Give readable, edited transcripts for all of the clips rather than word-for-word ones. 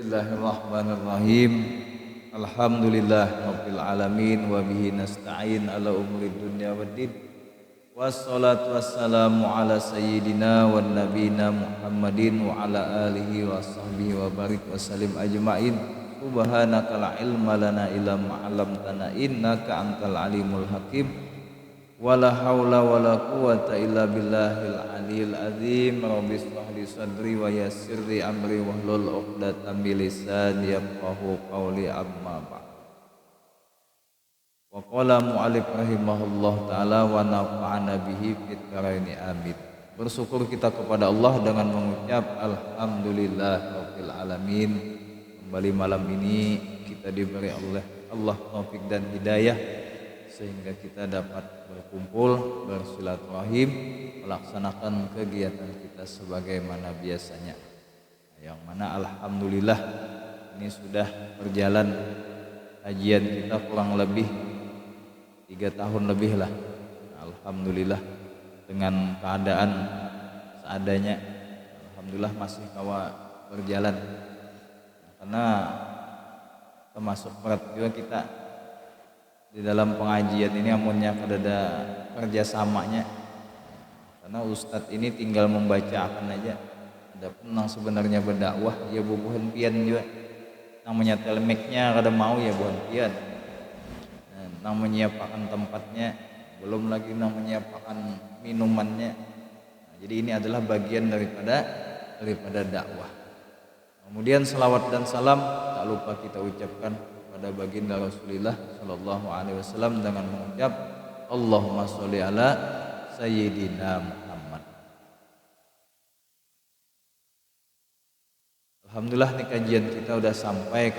Bismillahirrahmanirrahim. Alhamdulillah rabbil alamin wa bihi nasta'in ala umuri dunya waddin. Wassalatu wassalamu ala sayyidina wan nabiyina Muhammadin wa ala alihi wa sahbihi wa barik wa salim ajmain. Subhanaka la ilma lana illa ma 'allamtana innaka antal alimul hakim. Wala haula wala quwata illa billahil aliyil azim. Rabbi shrah li sadri wa yassir li amri wahlul 'uqdatam min lisani yafqahu qawli amma ba'd. Wa qala mu'allif rahimahullah taala wa nafa'ana bihi fid dharaini amin. Bersyukur kita kepada Allah dengan mengucap alhamdulillah rabbil alamin. Kembali malam ini kita diberi oleh Allah taufik dan hidayah sehingga kita dapat berkumpul, bersilaturahim, melaksanakan kegiatan kita sebagaimana biasanya. Yang mana alhamdulillah ini sudah berjalan kajian kita kurang lebih 3 tahun lebih lah. Alhamdulillah dengan keadaan seadanya, alhamdulillah masih kawa berjalan. Karena termasuk berat juga kita di dalam pengajian ini amunnya ada kerjasamanya, karena ustadz ini tinggal membacakan aja. Ada penang sebenarnya berdakwah ya bubuhan pian juga, namanya telmeknya kada mau ya buhan pian, nang menyiapkan tempatnya, belum lagi nang menyiapkan minumannya. Jadi ini adalah bagian daripada dakwah. Kemudian salawat dan salam tak lupa kita ucapkan pada baginda Rasulullah sallallahu alaihi wasallam dengan mengucap Allahumma sholli ala sayyidina Muhammad. Alhamdulillah nih kajian kita udah sampai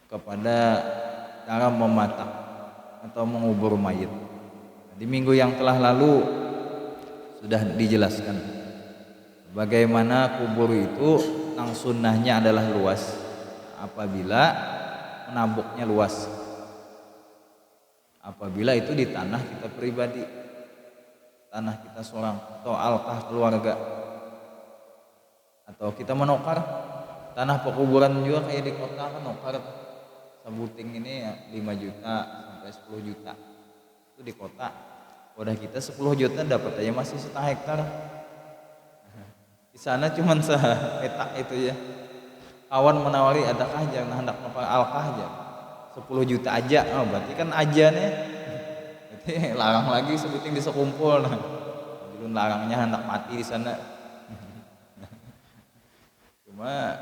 kepada cara mematak atau mengubur mayit. Di minggu yang telah lalu sudah dijelaskan bagaimana kubur itu yang sunnahnya adalah luas apabila menabuknya luas. Apabila itu di tanah kita pribadi, tanah kita seorang, atau alkah keluarga, atau kita menokar tanah pekuburan juga kayak di kota kan nokar sebuting ini ya 5 juta sampai 10 juta itu di kota. Udah kita 10 juta dapat aja masih 1 hektar. Di sana cuma sepetak itu ya. Kawan menawari adakah jangan hendak nopal alkah aja 10 juta aja. Oh, berarti kan aja nih. Berarti larang lagi sebuting bisa kumpul. Nah, belum larangnya hendak mati di sana. Cuma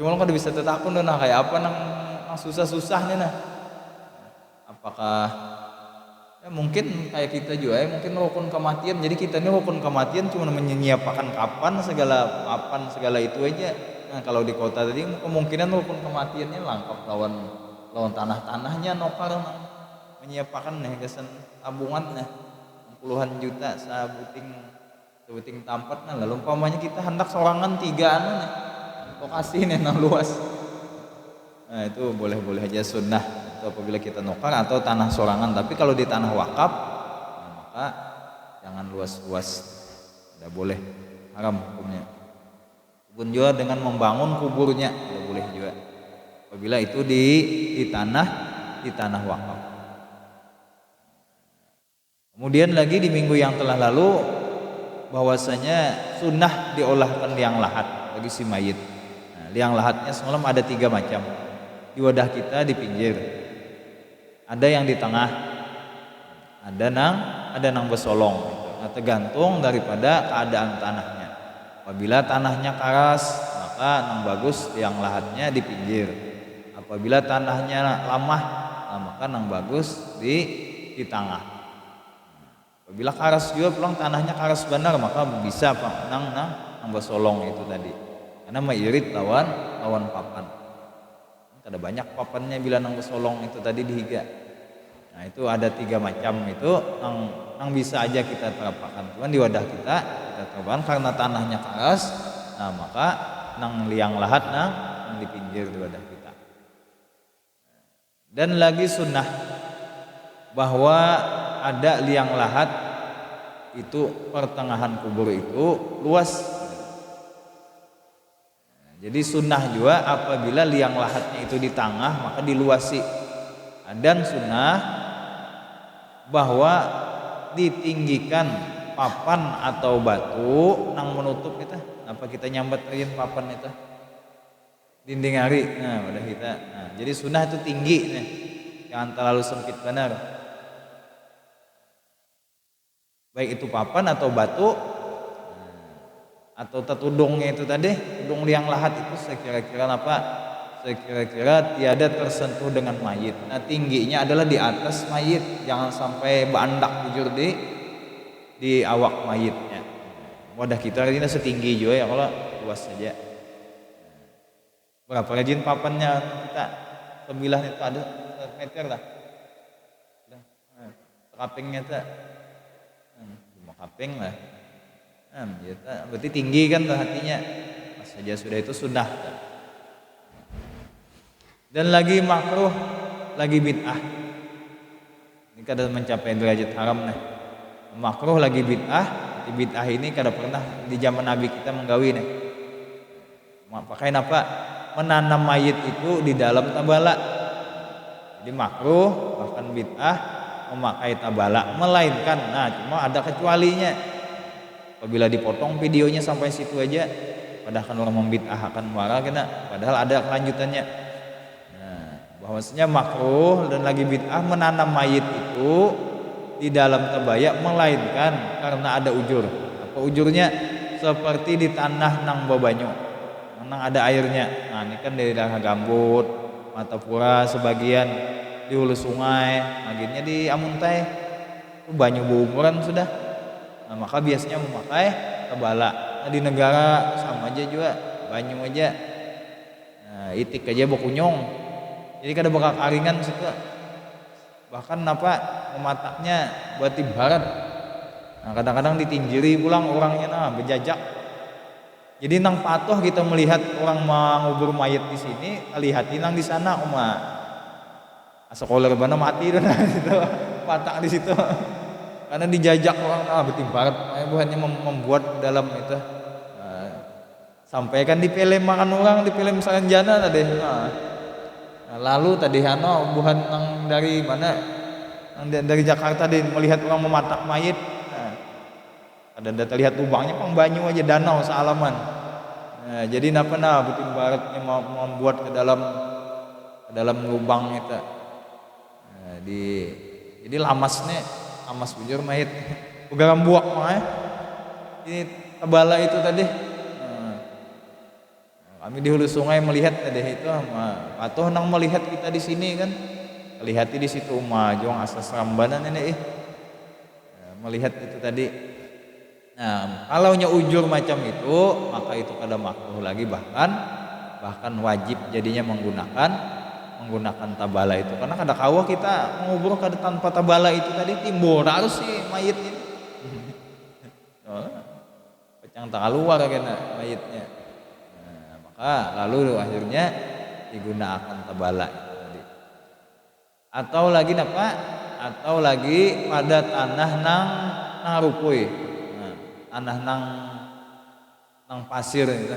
lo kan bisa tetakun nah kayak apa nang susah-susah nih nah. Apakah ya mungkin kayak kita juga ya mungkin rukun kematian, jadi kita ini rukun kematian cuma menyiapkan kapan segala itu aja. Nah kalau di kota tadi kemungkinan rukun kematiannya lengkap lawan tanahnya nokar menyiapkan nih kesan tabungan nih puluhan juta sebuting tempat. Nah lalu umpamanya kita hendak sorangan 3 nih lokasi nih nah luas. Nah itu boleh aja sunnah apabila kita nukar atau tanah sorangan. Tapi kalau di tanah wakaf nah maka jangan luas-luas, tidak boleh, haram hukumnya. Pun juga dengan membangun kuburnya tidak boleh juga apabila itu di tanah wakaf. Kemudian lagi di minggu yang telah lalu bahwasanya sunnah diolahkan liang lahat bagi si mayit. Nah, liang lahatnya semalam ada 3 macam. Di wadah kita di pinggir, ada yang di tengah, ada nang besolong gitu. Nah, tergantung daripada keadaan tanahnya. Apabila tanahnya karas maka nang bagus liang lahatnya di pinggir. Apabila tanahnya lamah nah, maka nang bagus di tengah. Apabila karas juga pulang tanahnya karas benar maka bisa pak nang besolong itu tadi. Karena mairit lawan papan. Ada banyak papannya bila nang besolong itu tadi dihiga. Nah itu ada 3 macam itu nang bisa aja kita terapkan. Cuman di wadah kita terapkan karena tanahnya keras. Nah maka nang liang lahat nang di pinggir di wadah kita. Dan lagi sunnah bahwa ada liang lahat itu pertengahan kubur itu luas. Jadi sunnah juga apabila liang lahatnya itu di tengah maka diluasi. Dan sunnah bahwa ditinggikan papan atau batu nang menutup kita. Apa kita nyambat aja papan itu? Dinding hari. Nah, udah kita. Nah, jadi sunnah itu tinggi nih. Jangan terlalu sempit benar. Baik itu papan atau batu atau tetudungnya itu tadi, tudung liang lahat itu sekira-kira apa? Sekira-kira tiada tersentuh dengan mayit. Nah, tingginya adalah di atas mayit, jangan sampai bandak bujur di awak mayitnya. Wadah kita ini setinggi juga ya kalau luas saja. Berapa rajin papannya kita? Sembilan itu ada meter lah. Kapingnya itu 5 kaping lah. Ya, berarti tinggi kan hatinya. Pas saja sudah itu sunnah. Dan lagi makruh, lagi bid'ah. Ini kadang mencapai derajat haram nih. Makruh lagi bid'ah. Di bid'ah ini kadang pernah di zaman Nabi kita menggawi nih. Pakai apa? Menanam mayit itu di dalam tabala. Jadi makruh bahkan bid'ah memakai tabala, melainkan cuma ada kecualinya. Apabila dipotong videonya sampai situ aja, padahal kan orang membid'ah akan marah kena, padahal ada kelanjutannya. Bahwasanya makruh dan lagi bid'ah menanam mayit itu di dalam tabaya, melainkan karena ada ujur. Apa ujurnya? Seperti di tanah nang babanyu, nang ada airnya. Nah, ini kan dari daerah Gambut, Matapura sebagian, di hulu sungai, akhirnya di Amuntai itu banyu berumuran sudah. Nah, maka biasanya memakai tabala. Nah, di negara sama aja juga, banyu aja. Nah, itik aja bokunyong. Jadi kada bakal karingan situ. Bahkan memataknya buat di barat. Nah, kadang-kadang ditinjiri pulang orangnya berjajak. Jadi nang patuh kita melihat orang mengubur mayat di sini, lihat nang di sana sekolah bana mati itu patak di situ. Karena dijajak orang betim barat, bukannya membuat dalam itu. Sampai kan di film makan orang, di film Saranjana tadi. Lalu tadi bukan yang dari mana, yang dari Jakarta melihat orang mematak mayit. Ada terlihat lubangnya pang banyu aja, danau sealaman. Jadi betim baratnya membuat ke dalam lubang itu. Jadi lamas bujur mayit. Ugaram buak ini tabala itu tadi. Kami di hulu sungai melihat tadi itu, patuh nang melihat kita di sini kan, lihat di situ juang asas rambanan ini melihat itu tadi. Nah, kalau ujur macam itu, maka itu kada makruh lagi, bahkan wajib jadinya menggunakan tabala itu, karena kada kawah kita mengubur kada tanpa tabala itu tadi timbul harus si mayit ini. Pecang tak keluar kena mayitnya. Lalu akhirnya digunakan tabala itu tadi. Atau lagi pada tanah nang rupui. Tanah nang pasir itu.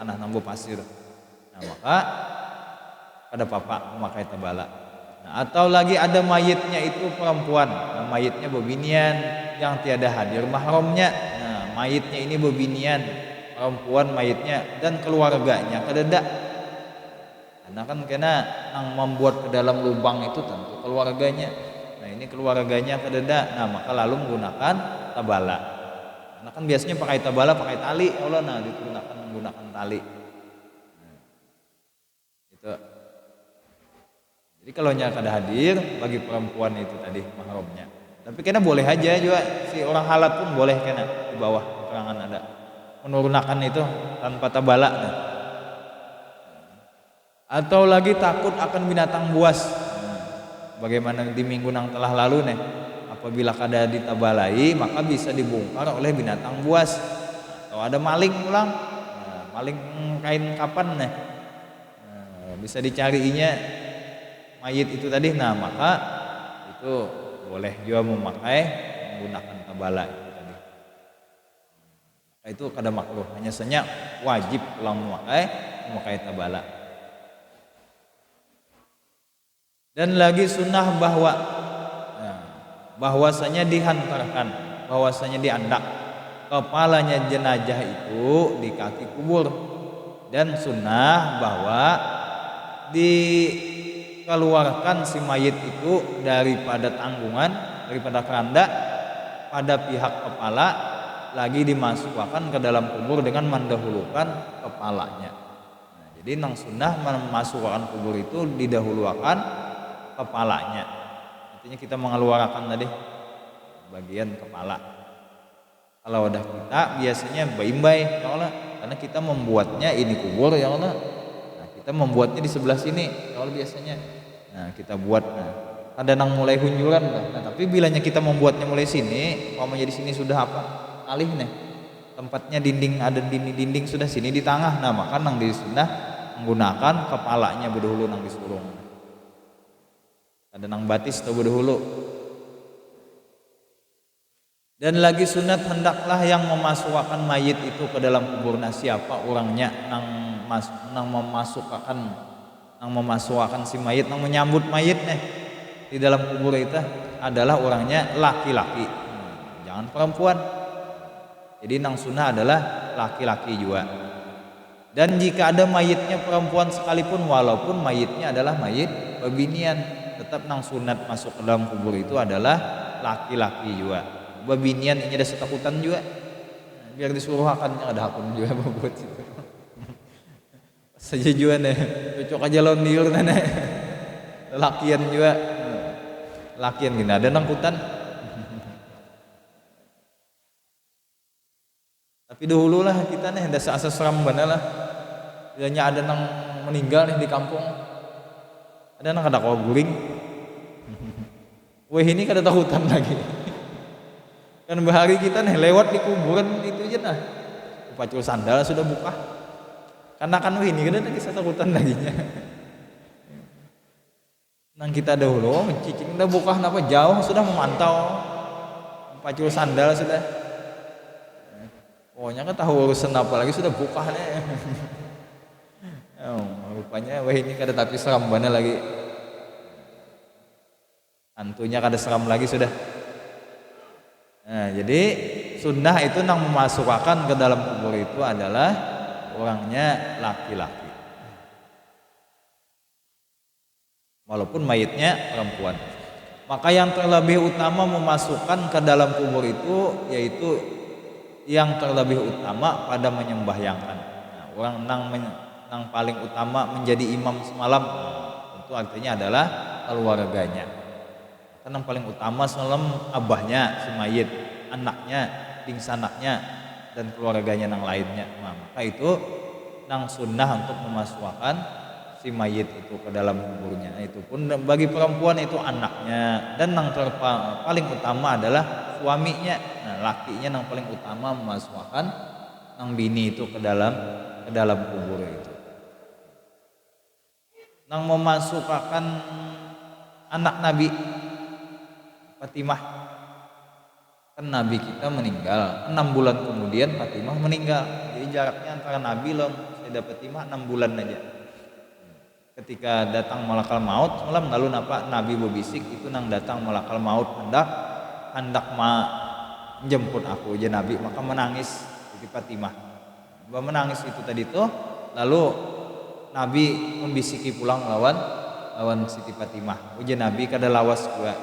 Tanah nang pasir. Nah, maka pada papa memakai tabala. Nah, atau lagi ada mayitnya itu perempuan. Nah, mayitnya bebinian yang tiada hadir mahramnya. Nah, mayitnya ini bebinian, perempuan mayitnya dan keluarganya kededa. Karena kan nang membuat ke dalam lubang itu tentu keluarganya. Nah, ini keluarganya kededa. Nah, maka lalu menggunakan tabala. Karena kan biasanya pakai tabala pakai tali, digunakan menggunakan tali. Itu. Jadi kalau kada hadir bagi perempuan itu tadi mahramnya. Tapi boleh aja juga si orang halat pun boleh di bawah keterangan ada menurunkan itu tanpa tabala. Atau lagi takut akan binatang buas. Bagaimana di minggu nang telah lalu apabila kada ditabalai maka bisa dibongkar oleh binatang buas. Atau ada maling pulang, maling kain kapan bisa dicarinya mayit itu tadi. Nah, maka itu boleh juga menggunakan tabala itu tadi. Itu kada makruh, hanya saja wajib ulang memakai tabala. Dan lagi sunnah bahwasanya dihantarkan, bahwasanya diandak kepalanya jenazah itu di kaki kubur, dan sunnah bahwa dikeluarkan si mayit itu daripada tanggungan, daripada keranda pada pihak kepala, lagi dimasukkan ke dalam kubur dengan mendahulukan kepalanya. Nah, jadi nang sunnah memasukkan kubur itu didahulukan kepalanya. Artinya kita mengeluarkan tadi bagian kepala. Kalau udah kita biasanya baimbai ya Allah, karena kita membuatnya ini kubur ya Allah. Nah, kita membuatnya di sebelah sini ya Allah biasanya. Nah, kita buat ada nang mulai hunjuran lah. Nah, tapi bilanya kita membuatnya mulai sini, umpamanya di sini sudah apa? Alih nih. Tempatnya dinding, ada dinding sudah sini di tengah. Nah, maka nang di sunnah menggunakan kepalanya berdahulu nang disurung. Ada nang batis atau berdahulu. Dan lagi sunat hendaklah yang memasukkan mayit itu ke dalam kuburnya, siapa orangnya nang memasukkan si mayit, nang menyambut mayitnya di dalam kubur itu adalah orangnya laki-laki, jangan perempuan. Jadi nang sunnah adalah laki-laki juga. Dan jika ada mayitnya perempuan sekalipun, walaupun mayitnya adalah mayit babinian, tetap nang sunat masuk ke dalam kubur itu adalah laki-laki juga. Babinian ini ada setakutan juga, biar disuruh akan ada hakun juga buat situ. Saja juga nih, cocok aja lawan liur nih. Lakian juga, lakian gini ada nangkutan. Tapi dahulu lah kita nih ada asa seram bener lah. Bilanya ada nang meninggal nih di kampung, ada nang kada kau guring. Wah ini kada takutan lagi. Kan bahari kita nih lewat di kuburan itu aja nah, pacul sandal sudah buka. Karena kan ini kan ada kisah takutan laginya. Nang kita dahulu cicing udah buka napa jauh sudah memantau pacul sandal sudah. Pokoknya kan tahu urusan apa lagi sudah buka nih. Oh, rupanya wah ini kada tapi seram banget lagi. Hantunya kada seram lagi sudah. Nah, jadi sunnah itu nang memasukkan ke dalam kubur itu adalah orangnya laki-laki, walaupun mayitnya perempuan. Maka yang terlebih utama memasukkan ke dalam kubur itu yaitu yang terlebih utama pada menyembahyangkan. Nah, orang nang paling utama menjadi imam semalam, tentu artinya adalah keluarganya. Karena yang paling utama semalam abahnya si mayit, anaknya, dingsanaknya, dan keluarganya nang lainnya. Nah, maka itu nang sunnah untuk memasukkan si mayit itu ke dalam kuburnya. Nah, itu pun bagi perempuan itu anaknya, dan nang paling utama adalah suaminya. Nah, lakinya nang paling utama memasukkan nang bini itu ke dalam kubur itu. Nang memasukkan anak Nabi Fatimah, kan Nabi kita meninggal 6 bulan kemudian Fatimah meninggal. Jadi jaraknya antara Nabi dan Sayyidah Fatimah 6 bulan aja. Ketika datang malakal maut semalam, lalu Nabi berbisik itu nang datang malakal maut hendak menjemput aku aja Nabi, maka menangis Siti Fatimah. Menangis itu tadi tuh, lalu Nabi membisiki pulang lawan Siti Fatimah. Ujian Nabi kada lawas gua.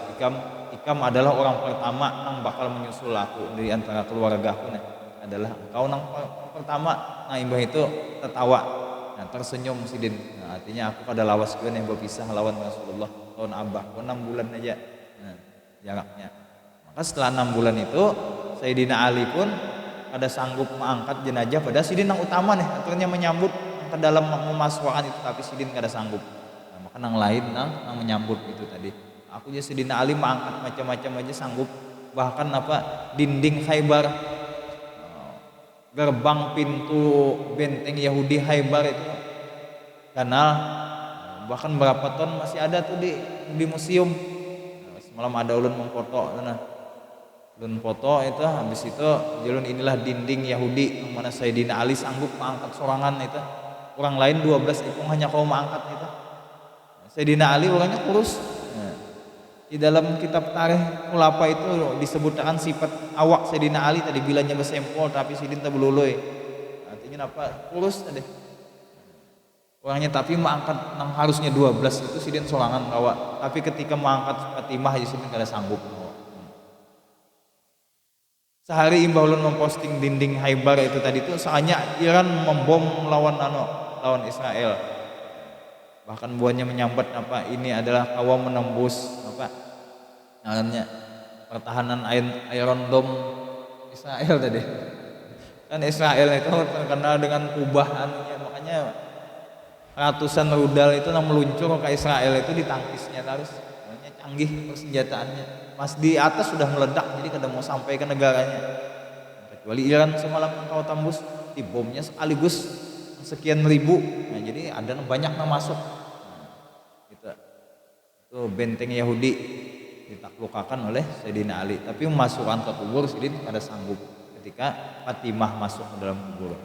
Ikam adalah orang pertama nang bakal menyusul aku dari antara keluarga aku nih. Adalah engkau nang pertama. Nah, imbah itu tertawa. Nah, tersenyum sidin. Nah, artinya aku kada lawas gua nih berpisah lawan Rasulullah tahun abah. 6 bulan aja. Nah, jaraknya. Maka setelah 6 bulan itu Sayyidina Ali pun kada sanggup mengangkat jenazah pada sidin nang utama nih, akhirnya menyambut ke dalam memasukkan itu, tapi sidin kada sanggup. Nah, maka nang lain nang menyambut itu tadi. Aku aja Sayyidina Ali mengangkat macam-macam aja sanggup. Bahkan dinding Khaybar, gerbang pintu benteng Yahudi Khaybar itu kanal, bahkan berapa ton masih ada tuh di museum. Semalam ada ulun memfoto sana. ulun foto itu habis itu jalun inilah dinding Yahudi yang mana Sayyidina Ali sanggup mengangkat sorangan itu. Orang lain 12 ikung hanya kau mengangkat itu. Sayyidina Ali orangnya kurus. Nah, di dalam kitab tarikh Khulafa itu disebutkan sifat awak Sayyidina Ali tadi bilangnya besempol tapi sidin teu beluluy. Artinya apa? Kurus tadi. Orangnya tapi mengangkat yang harusnya 12 itu sidin sorangan bawa. Tapi ketika mengangkat Fatimah aja sidin kada sanggup. Sehari Imbaulun memposting dinding Haibar itu tadi itu soalnya Iran membom lawan Israel. Bahkan buahnya menyambat apa ini adalah kawam menembus apa namanya pertahanan Iron Dome Israel tadi. Kan Israel itu terkenal dengan kubahannya, makanya ratusan rudal itu yang meluncur ke Israel itu ditangkisnya terus. Makanya canggih persenjataannya. Mas di atas sudah meledak jadi kada mau sampai ke negaranya. Kecuali Iran semalam kau tembus di bomnya sekaligus sekian ribu. Nah, jadi ada banyak yang masuk. Gitu. Itu benteng Yahudi ditaklukkan oleh Sayyidina Ali. Tapi memasukkan ke kubur sidin kada sanggup ketika Fatimah masuk ke dalam kubur.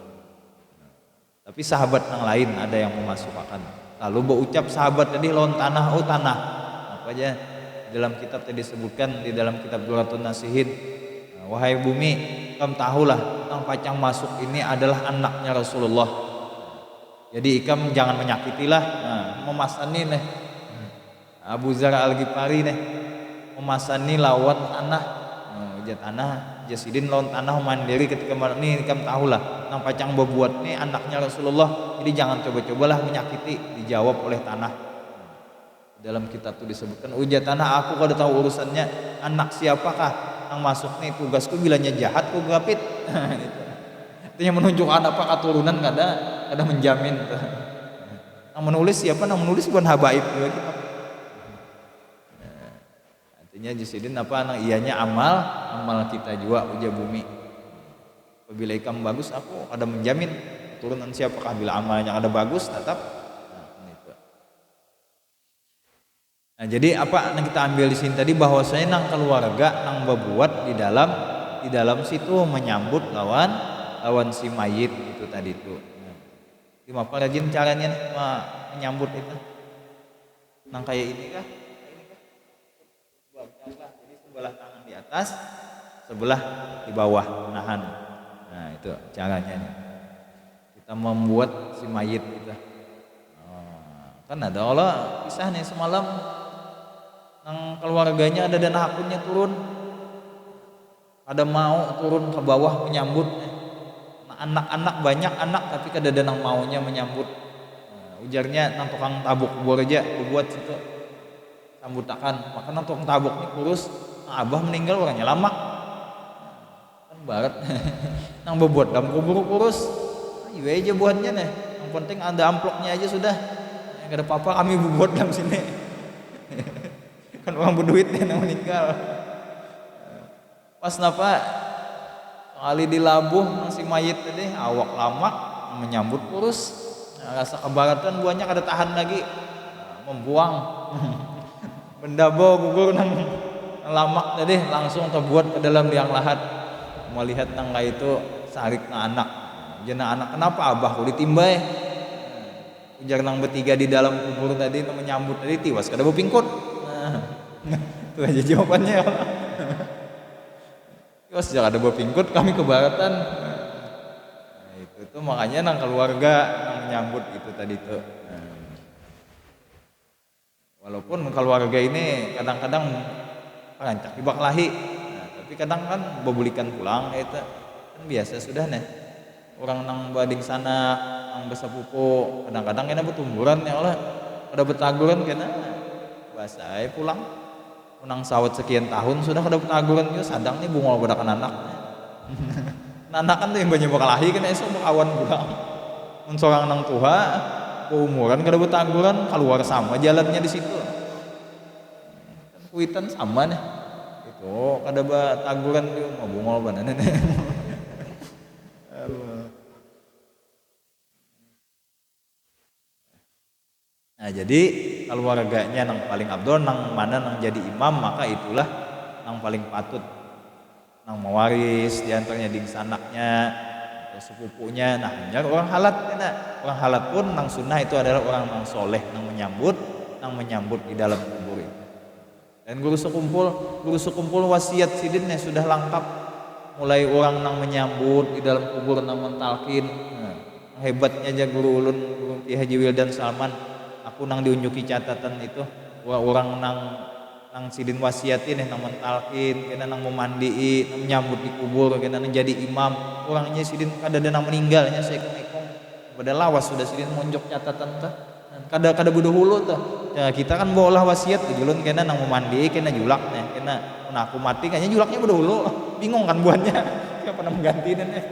Tapi sahabat yang lain ada yang memasukkan. Lalu berucap sahabat tadi lawan tanah, oh tanah. Apa aja dalam kitab tadi disebutkan di dalam kitab Duratun Nasihin, wahai bumi, kamu tahulah tentang pacang masuk ini adalah anaknya Rasulullah. Jadi ikam jangan menyakitilah. Nah, memasani nih Abu Zar Al-Ghifari nih memasani lawan tanah. Ujar tanah, jasidin lawan tanah mandiri ketika ini ikam tahulah tentang pacang berbuat nih anaknya Rasulullah. Jadi jangan coba-cobalah menyakiti. Dijawab oleh tanah. Dalam kitab itu disebutkan ujar tanah aku kada tahu urusannya anak siapakah yang masuk nih tugasku bilanya jahat ku gapit. Itu yang menunjukkan apa keturunan kada menjamin. Yang menulis siapa? Yang menulis bukan habaib juga kitab. Artinya jisidin apa anak ianya amal kita juga ujar bumi. Apabila ikam bagus aku kada menjamin keturunan siapakah bila amalnya ada bagus tetap. Nah, jadi apa yang kita ambil di sini tadi bahwasanya nang keluarga nang berbuat di dalam situ menyambut lawan si mayit itu tadi itu. Nah, gimana rajin caranya menyambut itu? Nang kayak ini kah? Jadi sebelah tangan di atas, sebelah di bawah menahan. Nah, itu caranya nih. Kita membuat si mayit itu. Kan ada Allah kisah nih semalam nang keluarganya ada dana akunnya turun, ada mau turun ke bawah menyambut. Nah, anak-anak banyak anak tapi kada ada nang maunya menyambut. Nah, ujarnya nang tukang tabuk kubur aja buat situ sambutakan. Maka nang tukang tabuk ini kurus, nah, abah meninggal orangnya lama. Kan barat nang berbuat dalam kubur kurus. Iya aja buatnya nih. Yang penting ada amplopnya aja sudah. Kada apa-apa kami berbuat dalam sini. Kan orang berduit yang meninggal. Pas napa kali dilabuh si mayit tadi awak lama menyambut kurus. Nah, rasa kebaratan buahnya kada tahan lagi. Membuang. Mendabo gugur nang lamak tadi langsung terbuat ke dalam liang lahat. Melihat nangga itu sarik na anak. Jenah anak kenapa abah ku ditimbay? Ujar nang bertiga di dalam kubur tadi nang menyambut tadi tiwas kada bepingkut. Itu aja jawabannya. Tiwas jangan ada bepingkut kami kebaratan. Nah, itu makanya nang keluarga nang menyambut itu tadi itu. Walaupun keluarga ini kadang-kadang rancak ibak lahi. Nah, tapi kadang kan bebulikan pulang itu kan biasa sudah nih. Orang nang bading sana nang besapupu kadang-kadang kena betumburan ya Allah kada betaguran kena bahasa pulang menang sawat sekian tahun sudah kada betaguran yo sadang nih bungol badakan anak. Anak kan tuh yang banyak bakal lahir kan esok bakawan pulang. Mun sorang nang tuha umuran kada betaguran keluar sama jalannya di situ. Kan kuitan sama nih. Itu kada betaguran yo mau bungol banan. Nah, jadi keluarganya nang paling abdol nang mana nang jadi imam maka itulah nang paling patut nang mawaris diantaranya ding sanaknya atau sepupunya. Nah hanya orang halat kena. Orang halat pun nang sunnah itu adalah orang nang soleh nang menyambut di dalam kubur itu. Dan guru sekumpul wasiat sidinnya sudah lengkap, mulai orang nang menyambut di dalam kubur nang mentalkin. Nah, hebatnya aja guru ulun, guru Ki Haji Wildan Salman, aku nang diunjuki catatan itu orang nang sidin wasiatin nang mentalkin, kena nang memandiin, nang menyambut di kubur, kena nang jadi imam. Orangnya sidin kada nang meninggalnya sekong-ekong. Padahal lawas sudah sidin monjok catatan tah. Kada butuh hulu tah. Ya, kita kan bolah wasiat julun kena nang memandi, kena julak nih, kena aku mati kayaknya julaknya butuh hulu. Bingung kan buatnya. Siapa pernah menggantiin nih.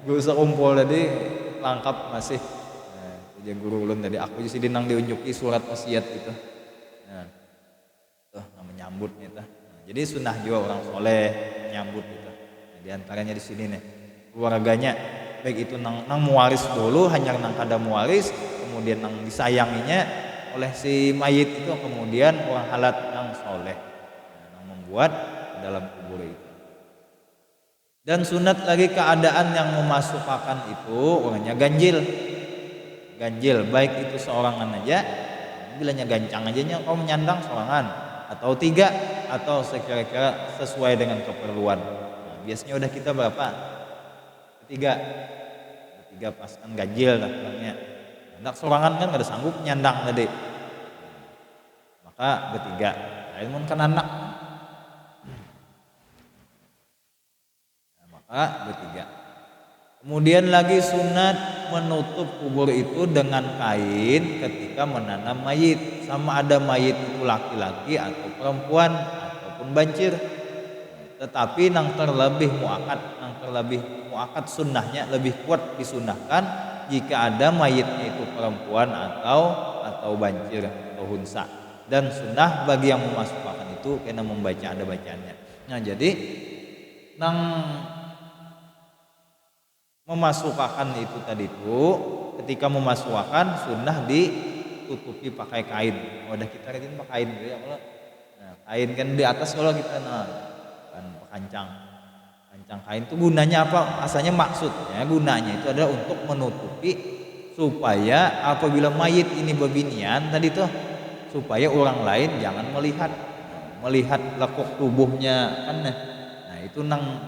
Guru sekumpul tadi lengkap masih. Nah, jadi guru ulun tadi aku sidin nang diunjuki surat wasiat itu. Nah, tuh nang menyambut nih tah. Nah, jadi sunnah juga orang soleh menyambut gitu. Nah, di antaranya di sini nih keluarganya baik itu nang muaris dulu hanya nang kada muaris, kemudian nang disayanginya oleh si mayit itu, kemudian orang halat yang soleh yang membuat dalam kubur itu. Dan sunat lagi keadaan yang memasukkan itu orangnya ganjil, baik itu seorangan aja, bilanya gancang aja nya kau menyandang seorangan atau tiga atau sekira-kira sesuai dengan keperluan. Nah, biasanya udah kita berapa? Ketiga pas kan ganjil lah orangnya. Hendak sorangan kan kada sanggup nyandang tadi, maka bertiga. Lain mun kan anak, maka bertiga. Kemudian lagi sunat menutup kubur itu dengan kain ketika menanam mayit, sama ada mayit itu laki-laki atau perempuan ataupun bancir. Tetapi nang terlebih muakat sunnahnya lebih kuat disunahkan jika ada mayitnya itu perempuan atau bancir atau hunsa. Dan sunnah bagi yang memasukkan itu kena membaca ada bacaannya. Nah jadi nang memasukkan itu tadi itu ketika memasukkan sunnah ditutupi pakai kain. Udah kita kain pakai kain gitu ya kalau. Nah, kain kan di atas kalau kita kan kancang kain itu gunanya apa? Asalnya maksudnya gunanya itu adalah untuk menutupi supaya apabila mayit ini bebinian tadi tuh supaya orang lain jangan melihat lekuk tubuhnya kan. Nah itu nang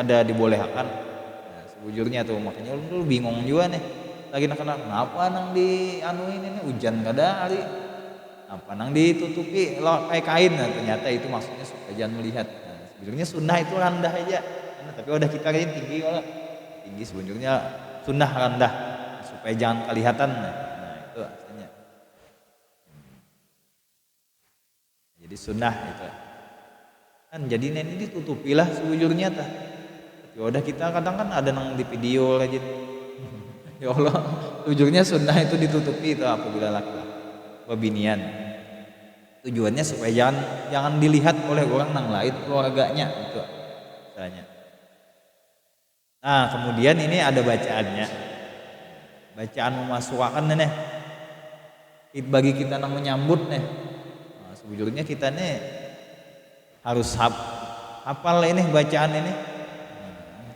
kada dibolehkan. Nah, sebujurnya tuh makanya lu bingung juga nih lagi kenapa nang di anuin ini hujan kada hari apa nang ditutupi kayak kain. Nah, ternyata itu maksudnya supaya jangan melihat. Sebenarnya sunnah itu rendah aja, tapi udah kita kayak tinggi sebenarnya sunnah rendah supaya jangan kelihatan. Nah itu asalnya. Jadi sunnah itu kan jadi ini ditutupilah sebujurnya tah. Tapi udah kita kadang kan ada nang di video aja. Ya Allah, ujungnya sunnah itu ditutupi itu apabila laki-laki bebinian. Tujuannya supaya jangan dilihat oleh orang nang lain keluarganya itu misalnya. Nah kemudian ini ada bacaannya, bacaan memasukkan nih bagi kita nang menyambut nih. Nah, sebujurnya kita nih harus hafal ini bacaan ini,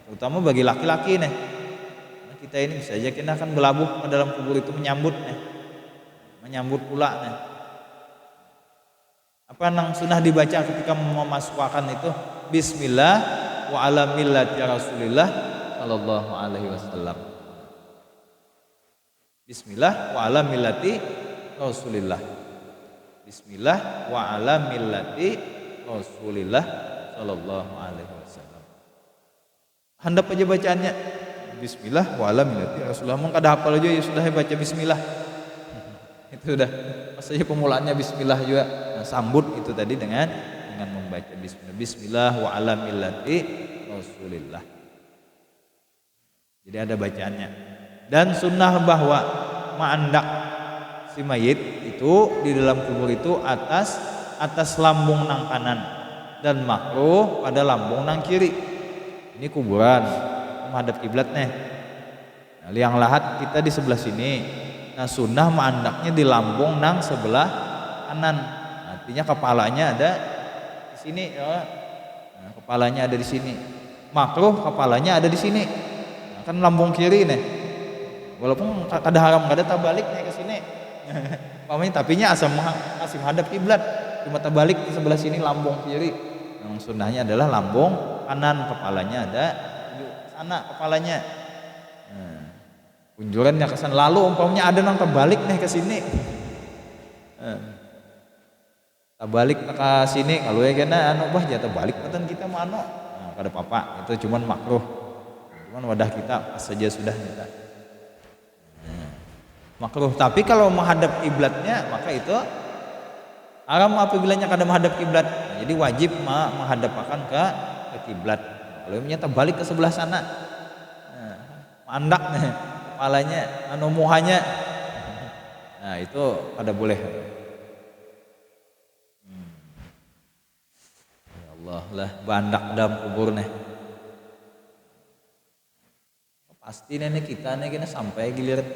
terutama bagi laki-laki nih. Nah, kita ini bisa aja kita akan berlabuh ke dalam kubur itu menyambut pula nih. Apa nang sunnah dibaca ketika memasukkan itu Bismillah wa ala millati Rasulillah sallallahu alaihi wasallam. Bismillah wa ala millati Rasulillah. Bismillah wa ala millati Rasulillah sallallahu alaihi wasallam. Handap aja bacaannya Bismillah wa ala millati Rasulillah. Mun kada hafal aja ya sudah baca bismillah. Itu udah maksudnya pemulaannya bismillah juga. Nah, sambut itu tadi dengan membaca bismillah. Bismillah wa ala millati Rasulillah. Jadi ada bacaannya. Dan sunnah bahwa ma'andak si mayit itu di dalam kubur itu atas lambung nang kanan dan makruh pada lambung nang kiri. Ini kuburan menghadap kiblat nih. Nah, liang lahat kita di sebelah sini. Nah sunnah ma'andaknya di lambung nang sebelah kanan. Artinya kepalanya ada di sini ya. Nah, Nah, kepalanya ada di sini. Makruh kepalanya ada di sini. Nah, kan lambung kiri nih. Walaupun kada haram kada tabalik nih ke sini. Pamanya tapinya asam masih menghadap kiblat. Cuma terbalik di sebelah sini lambung kiri. Yang sunnahnya adalah lambung kanan, kepalanya ada di sana kepalanya. Nah, kunjurannya ke sana. Lalu umpamanya ada nang terbalik nih ke sini. Terbalik ke sini kalau ya kena anu bah jatuh balik peten kita mau anu. Nah, kada apa-apa, itu cuman makruh. Cuman wadah kita pas saja sudah kita. Makruh. Tapi kalau menghadap kiblatnya maka itu haram apabila kada menghadap kiblat. Nah, jadi wajib menghadapkan ke kiblat. Kalau ternyata balik ke sebelah sana, nah, mandak nih kepalanya, anu muhanya. Nah, itu kada boleh. Ya Allah lah bandak dalam kubur nih. Pasti nenek kita nih kena sampai giliran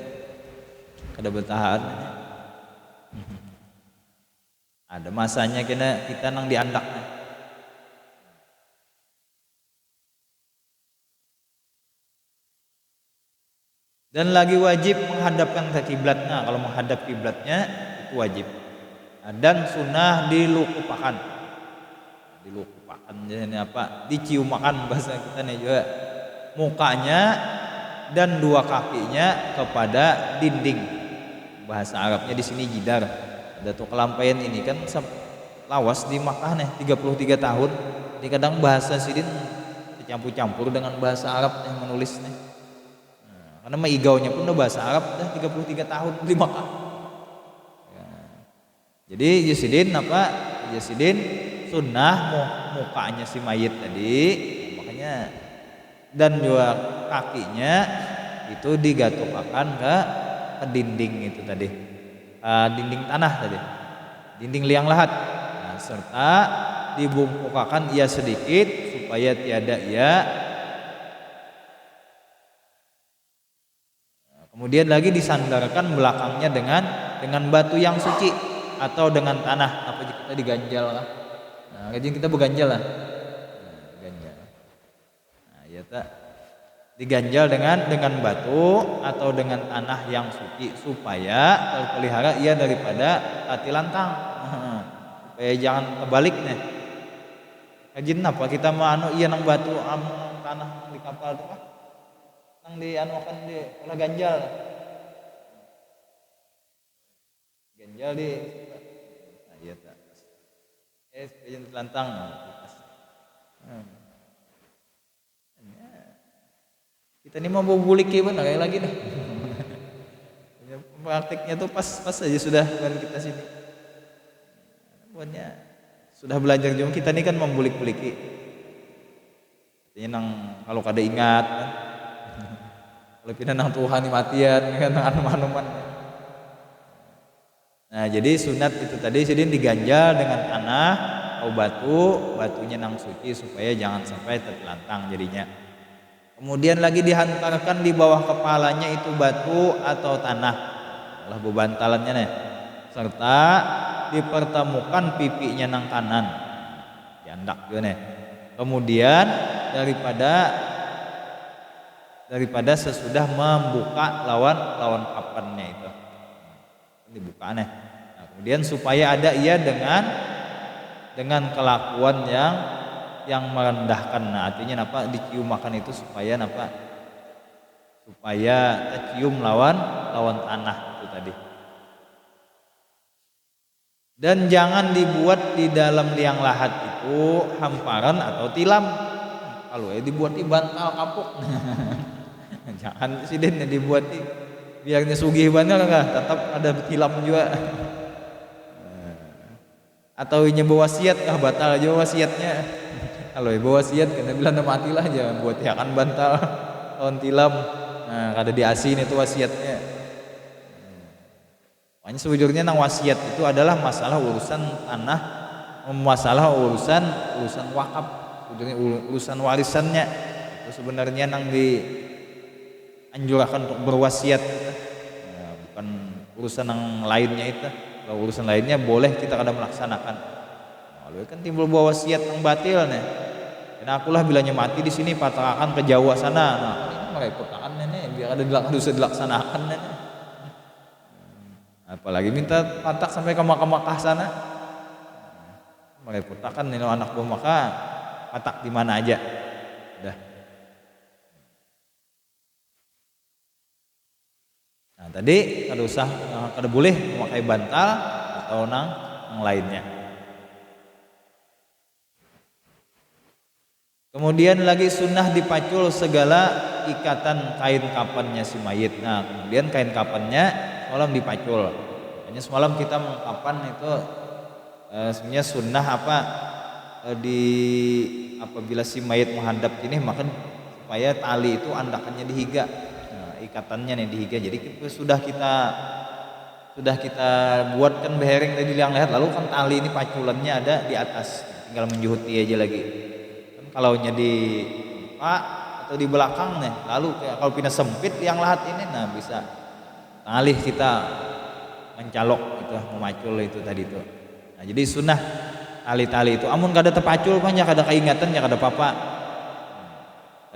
kada bertahan. Ada masanya kita nang diandak. Dan lagi wajib menghadapkan ke kiblatnya. Kalau menghadap kiblatnya itu wajib. Dan sunnah dilukupakan. Dilukupakan jadi apa? Diciumakan bahasa kita nih juga. Mukanya dan dua kakinya kepada dinding. Bahasa Arabnya di sini jidar. Ada tuh kelampaian ini kan lawas di Makkah nih 33 tahun. Jadi kadang bahasa sidin dicampur-campur dengan bahasa Arab yang menulis nih. Nah, karena maigaunya pun udah bahasa Arab dah 33 tahun di Makkah. Ya. Jadi Yasidin sunnah mukanya si mayit tadi, makanya dan juga kakinya itu digatukakan ke dinding itu tadi. Dinding tanah tadi, dinding liang lahat, nah, serta dibungkukakan ia sedikit supaya tiada ia. Kemudian lagi disandarkan belakangnya dengan batu yang suci atau dengan tanah. Apa kita diganjal lah? Nah, jadi kita berganjal lah. Nah, ganjal. Nah, ya tak. Diganjal dengan batu atau dengan tanah yang suci supaya terpelihara ia daripada hati lantang. Supaya jangan terbalik nih. Kajin apa kita mau anu iya nang batu tanah di kapal tuh ah. Nang di anu kan di olah ganjal. Ganjal di nah iya tak. Kajin lantang. Kita ini mau bulik gimana kayak lagi nih. Praktiknya tuh pas aja sudah kan kita sini. Pokoknya sudah belajar juga kita ini kan membulik-buliki. Artinya nang kalau kada ingat kan. Kalau pindah nang Tuhan matian kan nang anu-anuman. Nah, jadi sunat itu tadi sidin diganjal dengan tanah atau batunya nang suci supaya jangan sampai tertelantang jadinya. Kemudian lagi dihantarkan di bawah kepalanya itu batu atau tanah, lah bebantalannya nih, serta dipertemukan pipinya nang kanan, jandak juga nih. Kemudian daripada sesudah membuka lawan kapannya itu, dibuka nih. Nah, kemudian supaya ada ia dengan kelakuan yang merendahkan. Nah, artinya apa diciumakan itu supaya tercium lawan tanah itu tadi. Dan jangan dibuat di dalam liang lahat itu hamparan atau tilam. Kalau dibuat di bantal kapuk. Jangan sidin dibuat biarnya sugih banget enggak, tetap ada tilam juga. Atau bawa wasiat batal aja wasiatnya. Kalau ibu wasiat kena bilang matilah jangan buat akan bantal tahun tilam. Nah, kada diasin itu wasiatnya. Makanya sejujurnya nang wasiat itu adalah masalah urusan tanah, masalah urusan wakaf, sejujurnya urusan warisannya. Itu sebenarnya nang dianjurkan untuk berwasiat. Nah, bukan urusan yang lainnya itu. Kalau urusan lainnya boleh kita kada melaksanakan. Kalau kan timbul bawa wasiat yang batil nih. Karena akulah bilanya mati di sini patahkan ke Jawa sana. Nah, kan ini merepotkan nenek biar ada bisa dilaksanakan nenek. Apalagi minta patak sampai ke Makkah sana. Merepotkan nenek anak buah Makkah patak di mana aja. Udah. Nah, tadi kada usah kada boleh memakai bantal atau nang lainnya. Kemudian lagi sunnah dipacul segala ikatan kain kapannya si mayit. Nah, kemudian kain kapannya semalam dipacul. Hanya semalam kita mengkapan itu sebenarnya sunnah di apabila si mayit menghadap ini maka supaya tali itu andakannya dihiga. Nah, ikatannya nih dihiga. Jadi sudah kita buatkan behereng tadi yang lihat, lalu kan tali ini paculannya ada di atas, tinggal menjuhuti aja lagi. Kalau di depan atau di belakang nih, lalu kalau pindah sempit yang lahat ini, nah bisa alih kita mencalok itu memacul itu tadi itu. Nah, jadi sunnah tali-tali itu amun kada terpacul banyak kada keingatan ya kada apa-apa.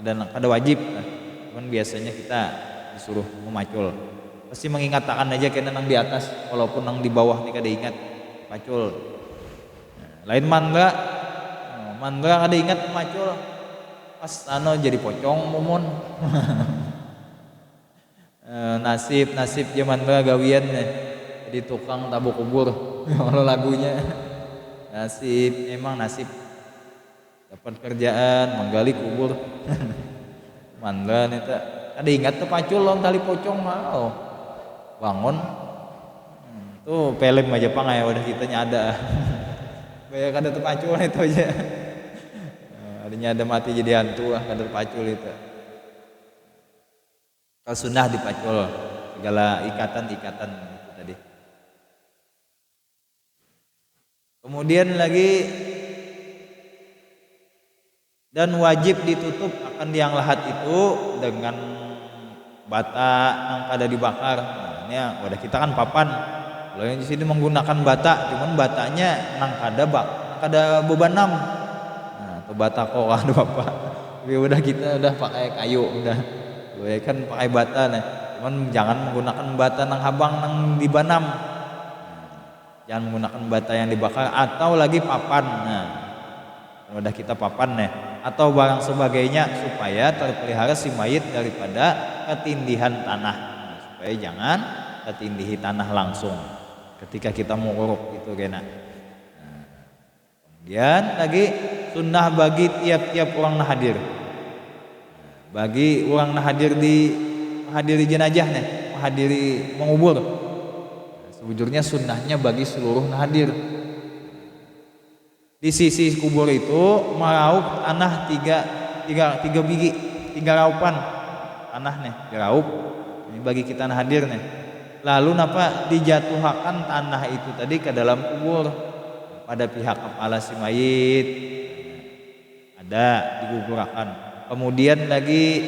Kada wajib. Nah, cuman biasanya kita disuruh memacul. Pasti mengingatkan aja kena nang di atas walaupun nang di bawah nih kada ingat pacul. Nah, lain mangga kada ingat macul pas jadi pocong mumun. nasib zaman gawian nih jadi tukang tabuk kubur. Kalau lagunya nasib dapat kerjaan menggali kubur. Mangga nih tak ada ingat tuh pacul long tali pocong mau bangun tuh film aja pangai udah kitanya ada. Banyak kada terpacul itu aja. Adanya ada mati jadi hantu kada terpacul itu. Kalau sunnah dipacul segala ikatan itu tadi. Kemudian lagi dan wajib ditutup akan yang lahat itu dengan bata yang kada dibakar. Nah, ini wadah kita kan papan. Kalau yang di sini menggunakan bata, cuman batanya nang kada bebanam. Nah, atau bata kok ada apa? Tapi udah kita udah pakai kayu udah. Gue kan pakai bata nih. Cuman jangan menggunakan bata nang habang nang dibanam. Jangan menggunakan bata yang dibakar atau lagi papan. Nah, udah kita papan nih atau barang sebagainya supaya terpelihara si mayit daripada ketindihan tanah. Nah, supaya jangan ketindihi tanah langsung ketika kita mau uruk itu kena. Nah, kemudian lagi sunnah bagi tiap-tiap orang nah hadir. Bagi orang nah hadir menghadiri jenazah nih, menghadiri mengubur. Sebujurnya sunnahnya bagi seluruh nah hadir. Di sisi kubur itu meraup tanah tiga biji, 3 raupan tanah nih, diraup. Ini bagi kita nah hadir nih. Lalu napa dijatuhkan tanah itu tadi ke dalam kubur pada pihak kepala si mayit. Ada digugurakan. Kemudian lagi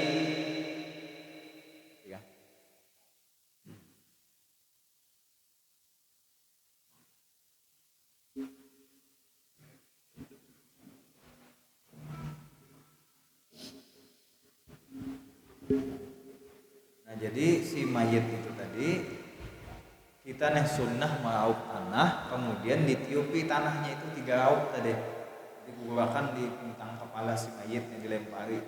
nah jadi si mayit itu tadi kita nih sunnah meraup tanah kemudian ditiupi tanahnya itu 3 raup tadi digugurakan di bintang kepala si mayit yang dilempari.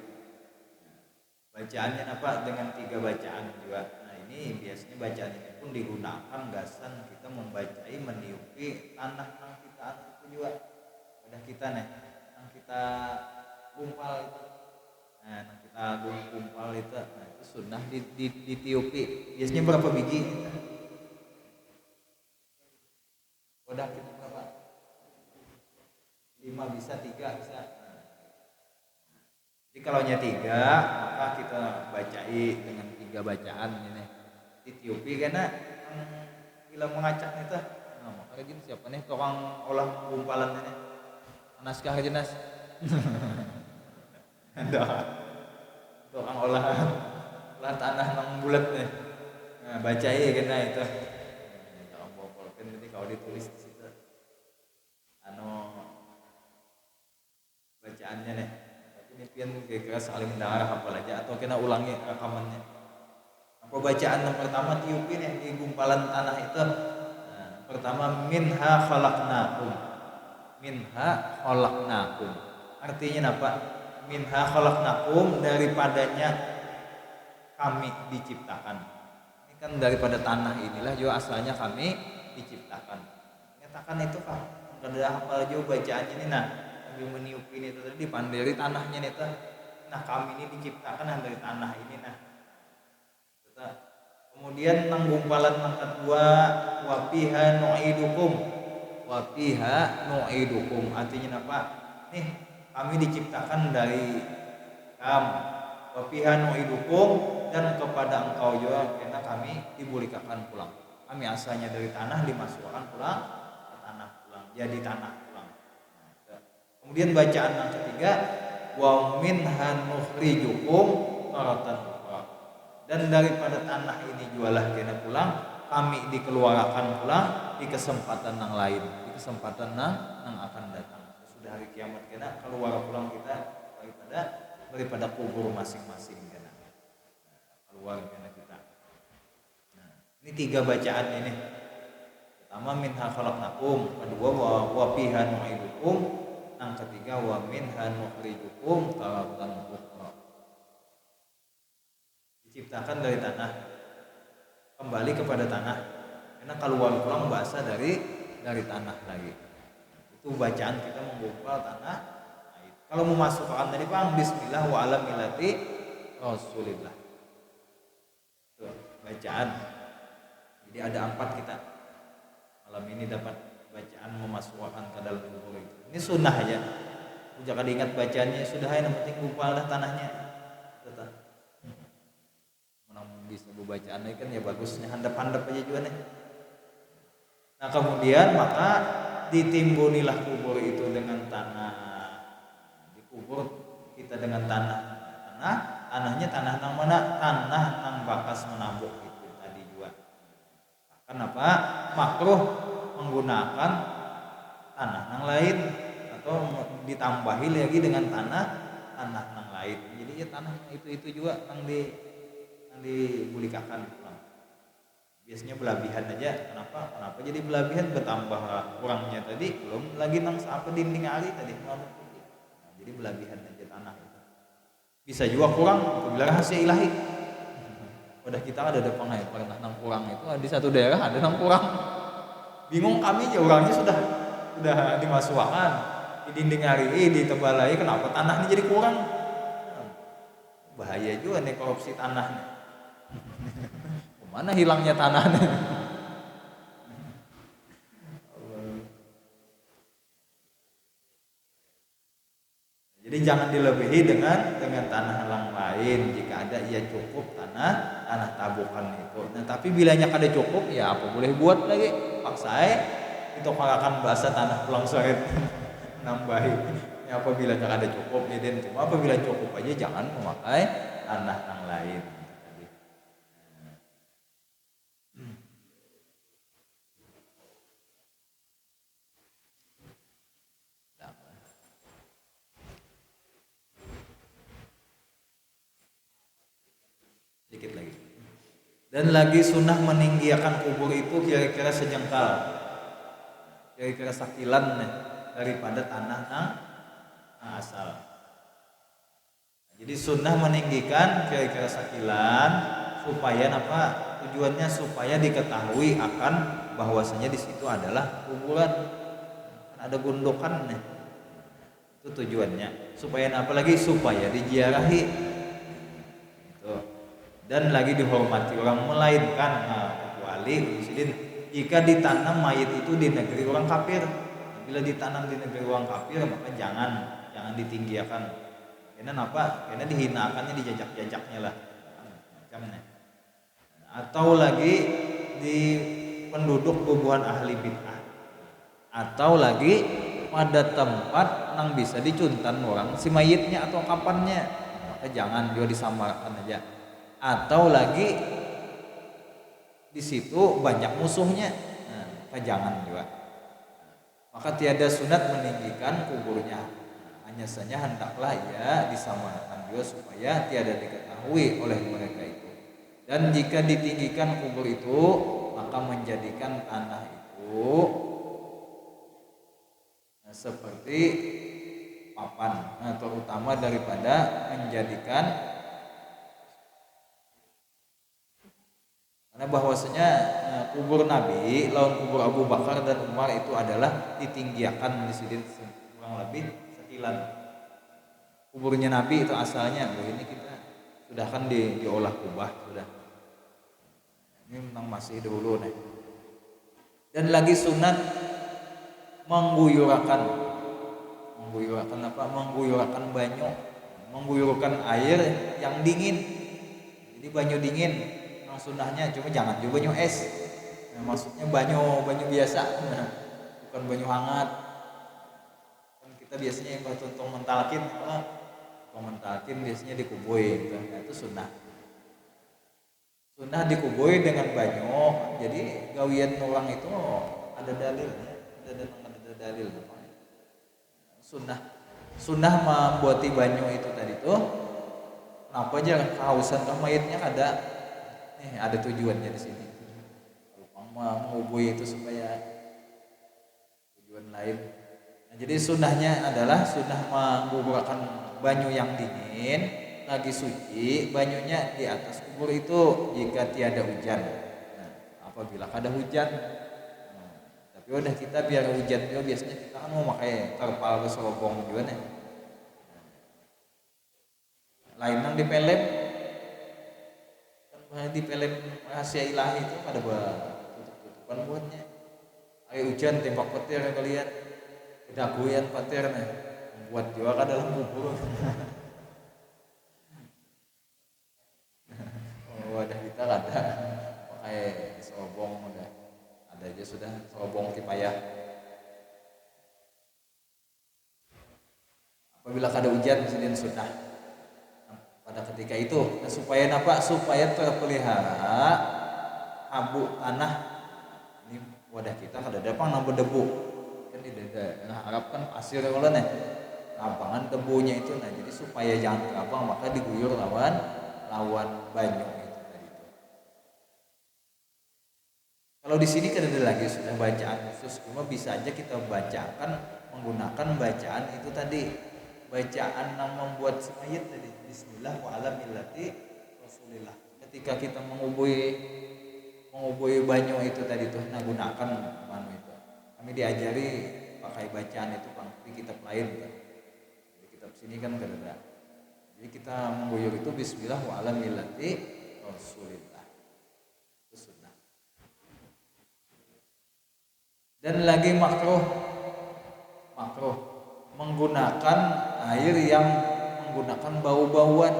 Bacaannya apa dengan 3 bacaan juga. Nah ini biasanya bacaan ini pun digunakan gasan kita membacai meniupi tanah yang kita itu juga pada kita nih yang kita gumpal itu. Nah yang kita gumpal itu, nah itu sunnah ditiupi. Biasanya berapa biji? Udah kita berapa? 5 bisa, 3 bisa. Jadi kalau hanya 3 maka kita bacai dengan 3 bacaan ini. Ditiupi karena bila mengacak itu. Nah, makanya gini siapa nih tukang olah gumpalan ini? Naskah jenas. Ada. Tukang olah tanah nang bulat nih. Nah, bacai karena itu. Jangan bawa pulpen nanti kalau ditulis di situ. Bacaannya nih. meniupin kira-kira saling mendengar hafal aja atau kena ulangi rekamannya. Apa bacaan yang pertama tiupin yang di gumpalan tanah itu. Pertama minha khalaqnakum. Minha khalaqnakum. Artinya apa? Minha khalaqnakum, daripadanya kami diciptakan. Ini kan daripada tanah inilah juga asalnya kami diciptakan. Nyatakan itu Pak. Kada hafal juga bacaan ini sambil meniupin itu tadi dipandiri tanahnya nih tuh. Kami ini diciptakan dari tanah ini Kemudian nang gumpalan yang kedua wafiha nu'idukum. Wafiha nu'idukum artinya apa? Nih kami diciptakan dari kamu. Wafiha nu'idukum, dan kepada engkau juga karena kami dibulikakan pulang. Kami asalnya dari tanah dimasukkan pulang ke tanah pulang. Jadi tanah pulang. Kemudian bacaan yang ketiga wa minha nukhrijukum taratan ukhra. Dan daripada tanah ini jualah kena pulang, kami dikeluarkan pulang di kesempatan yang lain, di kesempatan yang akan datang. Sudah hari kiamat kena keluar pulang kita daripada kubur masing-masing kena. Keluar kena kita. Ini 3 bacaan ini. Pertama minha khalaqnakum, kedua wa fiha nu'idukum, yang ketiga wa minha nukhrijukum taratan ukhra. Diciptakan dari tanah, kembali kepada tanah, karena keluar pulang bahasa dari tanah lagi. Itu bacaan kita menggumpal tanah. Kalau memasukkan tadi Pak, bismillah wa ala millati rasulillah. Itu bacaan. Jadi ada 4 kita. Malam ini dapat bacaan memasukkan ke dalam kubur itu. Ini sunnah aja. Jangan diingat bacaannya, sudah yang penting gumpal dah tanahnya. Bisa bacaan kan ya bagusnya handap-handap aja juga nih. Nah kemudian maka ditimbunilah kubur itu dengan tanah. Dikubur kita dengan tanahnya tanah nang mana? Tanah nang bakas menabuk itu tadi juga. Kenapa? Makruh menggunakan tanah nang lain atau ditambahi lagi dengan tanah nang lain. Jadi ya tanah itu juga nang dibulikakan pulang. Biasanya belabihan aja. Kenapa jadi belabihan? Bertambah kurangnya tadi belum lagi nang apa dinding ali tadi. Jadi belabihan aja tanah itu. Bisa juga kurang apabila rahasia ilahi. Udah kita ada pernah nang kurang itu di satu daerah ada nang kurang. Bingung kami aja orangnya sudah dimasukkan di dinding ali ditebalai, kenapa tanah ini jadi kurang? Bahaya juga nih korupsi tanah. Kemana hilangnya tanahnya? Jadi jangan dilebihi dengan tanah yang lain. Jika ada ya cukup tanah tabukan itu. Nah tapi bilanya kada cukup ya apa boleh buat lagi? Paksai itu akan bahasa tanah pulang soret nambahi. Ya apabila kada cukup ya den, cuma apabila cukup aja jangan memakai tanah yang lain. Sedikit lagi. Dan lagi sunnah meninggikan kubur itu kira-kira sejengkal, kira-kira sakilan daripada tanah nang asal. Jadi sunnah meninggikan kira-kira sakilan supaya apa? Tujuannya supaya diketahui akan bahwasanya di situ adalah kuburan. Kan ada gundukan nih. Itu tujuannya. Supaya apa lagi? Supaya diziarahi. Itu. Dan lagi dihormati orang, melainkan kecuali muslim jika ditanam mayit itu di negeri orang kafir. Bila ditanam di negeri orang kafir maka jangan ditinggikan. Karena apa? Karena dihinakannya, dijajak-jajaknya lah. Macamnya. Atau lagi di penduduk bubuhan ahli bid'ah. Atau lagi pada tempat yang bisa dicuntan orang si mayitnya atau kapannya. Maka jangan juga disamarkan aja. Atau lagi di situ banyak musuhnya. Maka jangan juga. Maka tiada sunat meninggikan kuburnya. hanya saja hendaklah ia disamarkan juga supaya tiada diketahui oleh mereka itu. Dan jika ditinggikan kubur itu, maka menjadikan tanah itu seperti papan, terutama daripada menjadikan, karena bahwasanya kubur Nabi lawan kubur Abu Bakar dan Umar itu adalah ditinggikan di sini kurang lebih sekilan. Kuburnya Nabi itu asalnya, ini kita sudah kan diolah kubah sudah. Ini memang masih dulu nih. Dan lagi sunat mengguyurakan apa? Mengguyurakan banyu, mengguyurkan air yang dingin. Jadi banyu dingin sunnahnya, cuma jangan juga banyu es. Maksudnya banyu biasa, bukan banyu hangat. Kan kita biasanya yang contoh mentalkin, mentalkin biasanya dikubui, gitu. Itu sunnah. Sunnah dikubui dengan banyu. Jadi gawian orang itu ada dalilnya, ada dalil. Sunnah membuati banyu itu tadi tuh. Kenapa jangan kehausan mayitnya ada tujuannya di sini. Mengubui itu supaya tujuan lain. Nah, jadi sunnahnya adalah sunnah menggugurkan banyu yang dingin, lagi suci, banyunya di atas kubur itu jika tiada hujan. Nah, apabila ada hujan, tapi udah kita biar hujan juga biasanya kita kan mau pakai terpal ke serobong juga nih. Lain di pelem. Di film rahasia ilahi itu ada tutupan buatnya. Air hujan tembak petir kalian, daguyan petir nih, buat juga kan dalam kubur. Wadah kita ada pakai serobong, udah ada aja sudah serobong kipayah. Apabila ada hujan disediakan sunnah pada ketika itu, supaya apa? Supaya terpelihara abu tanah. Ini wadah kita kada dapat nambah debu. Kan tidak harapkan pasir kalau nih. Lapangan debunya itu, nah jadi supaya jangan terabang maka diguyur lawan banyu itu tadi itu. Kalau di sini kan ada lagi sudah bacaan khusus, cuma bisa aja kita bacakan menggunakan bacaan itu tadi. Bacaan yang membuat si mayit tadi, bismillah wa ala millati rasulillah. Ketika kita mengubui banyu itu tadi tuh, gunakan banyu itu. Kami diajari pakai bacaan itu di kitab lain kan. Di kitab sini kan enggak ada. Jadi kita mengguyur itu bismillah wa ala millati rasulillah. Itu sunnah. Dan lagi makruh menggunakan air yang menggunakan bau-bauan.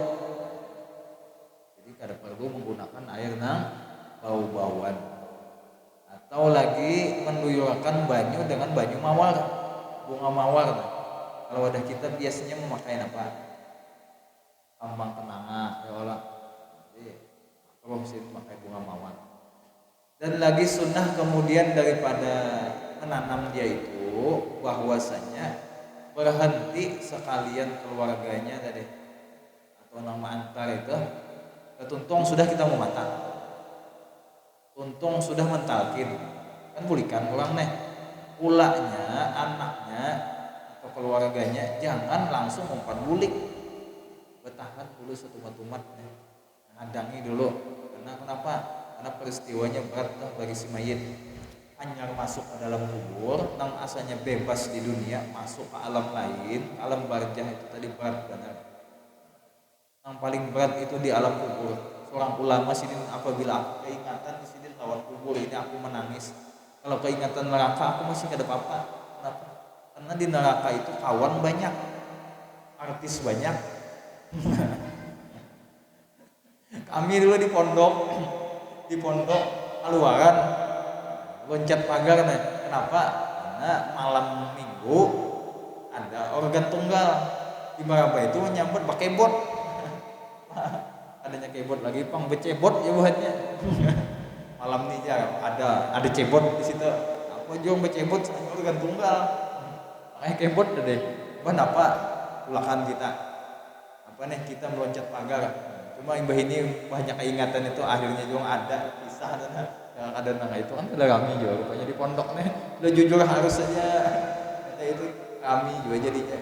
Jadi kada perlu menggunakan air yang bau-bauan. Atau lagi menduyurkan banyu dengan banyu mawar, bunga mawar. Kalau ada kita biasanya memakai apa? Kambang kenanga, ya Allah. Jadi kalau sini memakai bunga mawar. Dan lagi sunnah kemudian daripada menanam dia itu, bahwasanya berhenti sekalian keluarganya tadi atau nama antar itu, tuntung sudah kita mau matang, tuntung sudah mentalkin, kan bulikan orang nih, ulaknya anaknya atau keluarganya jangan langsung umpan bulik, bertahan dulu setumat-tumat, ngadangi dulu. Karena kenapa? Karena peristiwanya berat bagi si mayit. Hanya masuk ke dalam kubur, nang asalnya bebas di dunia, masuk ke alam lain, alam barzah itu tadi berat benar. Yang paling berat itu di alam kubur. Seorang ulama sini, apabila aku keingatan di sini lawan kubur ini aku menangis. Kalau keingatan neraka aku masih kada apa-apa. Kenapa? Karena di neraka itu kawan banyak, artis banyak. Kami dulu di pondok keluaran loncat pagar nih. Kenapa? Karena malam minggu ada organ tunggal di Maraba itu menyambut pakai bot. Adanya keyboard lagi pang becebot ya buatnya. Malam nih ya ada cebot di situ. Apa jong becebot organ tunggal. Pakai keyboard deh. Ban apa? tulakan kita apa nih kita meloncat pagar. Cuma imbah ini banyak ingatan itu akhirnya juga ada kisah dan yang ada itu kan udah kami juga rupanya di pondok nih udah jujur harus saja kata itu kami juga jadinya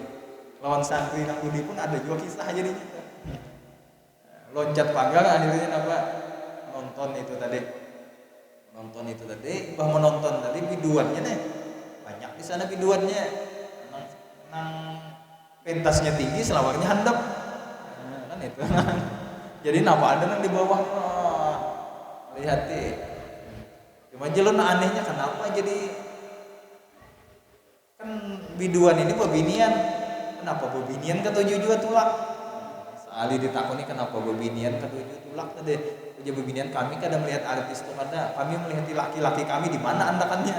lawan santri nang budi pun ada juga kisah jadinya loncat pagar akhirnya apa nonton itu tadi bah menonton tadi biduannya nih banyak di sana biduannya nang pentasnya tinggi selawarnya handap kan itu jadi napa ada nang di bawah lihat cuma jelun anehnya kenapa jadi kan biduan ini bebinian kenapa bebinian ketujuh juga tulak sekali ditakoni kenapa bebinian ketujuh tulak tadi uji bebinian kami kadang melihat artis itu kada kami melihat laki-laki kami di mana andakannya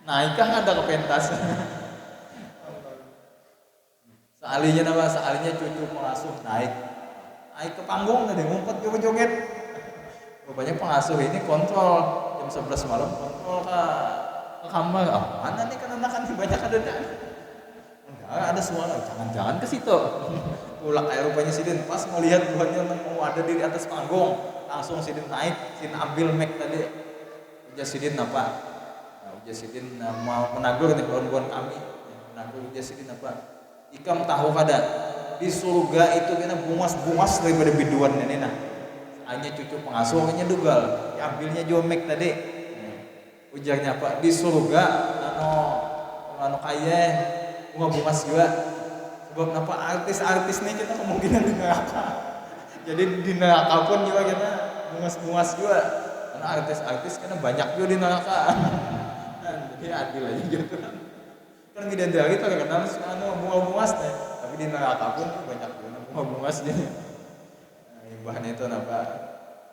naikkah ada ke pentas sealinya cucu pengasuh naik ke panggung tadi ngumpet joget-joget rupanya pengasuh ini kontrol jam 11 malam kontrol ke kamar mana nih kan anak banyak ada enggak ada suara jangan ke situ tulak kayak rupanya sidin pas melihat buahnya mau ada di atas panggung langsung sidin naik sidin ambil mic tadi ujar sidin apa ujar sidin mau menagur nih kawan-kawan kami menagur ujar sidin apa ikam tahu kada di surga itu kena bungas daripada biduannya nih nah hanya cucu pengasuhnya dugal diambilnya jomek tadi ujarnya apa di surga anu kaya bunga juga sebab kenapa artis nih kita kemungkinan di neraka jadi di neraka pun juga kita bungas juga karena artis karena banyak juga di neraka jadi adil aja gitu kan bidadari itu terkenal bunga nih tapi di neraka pun banyak juga bunga jadi imbahnya itu apa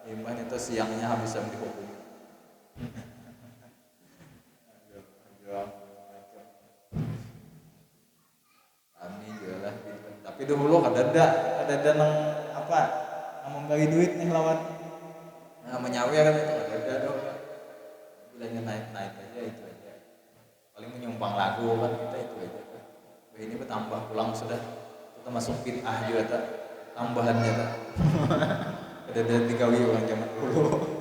imbahnya itu siangnya habis dihukum kami juga lah gitu. Tapi dulu kada nang apa nang membagi duit nih lawan menyawer kan itu kada dong bilangnya naik aja itu aja paling menyumbang lagu kan kita itu aja ini bertambah pulang sudah kita masuk bid'ah juga tak tambahannya tak ada digawi orang zaman dulu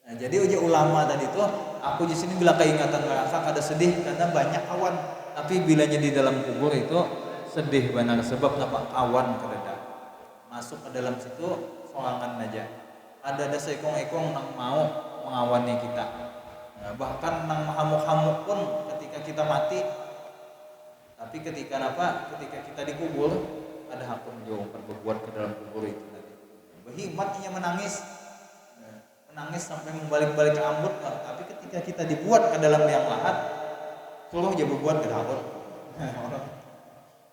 nah jadi uji ulama tadi itu aku di sini bila keingatan merasa kada sedih karena banyak awan tapi bilanya di dalam kubur itu sedih benar sebab kenapa awan kada masuk ke dalam situ sorangan aja ada seekong-ekong nang mau mengawani kita nah, bahkan nang hamuk-hamuk pun ketika kita mati tapi ketika kita dikubur ada hakun jauh berbuat ke dalam kubur itu tadi berhikmatnya menangis sampai membalik-balik ke ambut tapi ketika kita dibuat ke dalam liang lahat suruh aja berbuat ke dalam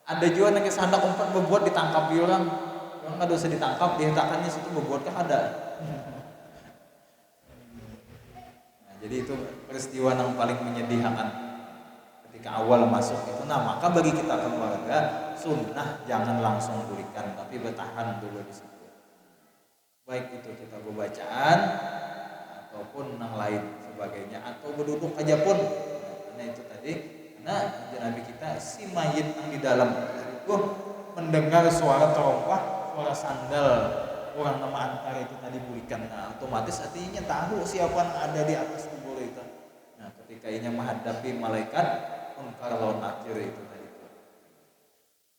ada juga yang kesandak umpat berbuat ditangkap orang nggak usah ditangkap dihentakkannya situ berbuat kan ada nah, jadi itu peristiwa yang paling menyedihkan ketika awal masuk itu nah maka bagi kita keluarga sunnah jangan langsung berikan tapi bertahan dulu di situ baik itu kita bacaan ataupun yang lain sebagainya atau berduduk aja pun karena itu tadi karena Nabi kita si mayit yang di dalam itu mendengar suara terompah suara sandal orang nama antara itu tadi berikan nah otomatis artinya tahu siapa yang ada di atas kubur itu nah ketika ini menghadapi malaikat munkar lawan nakir itu tadi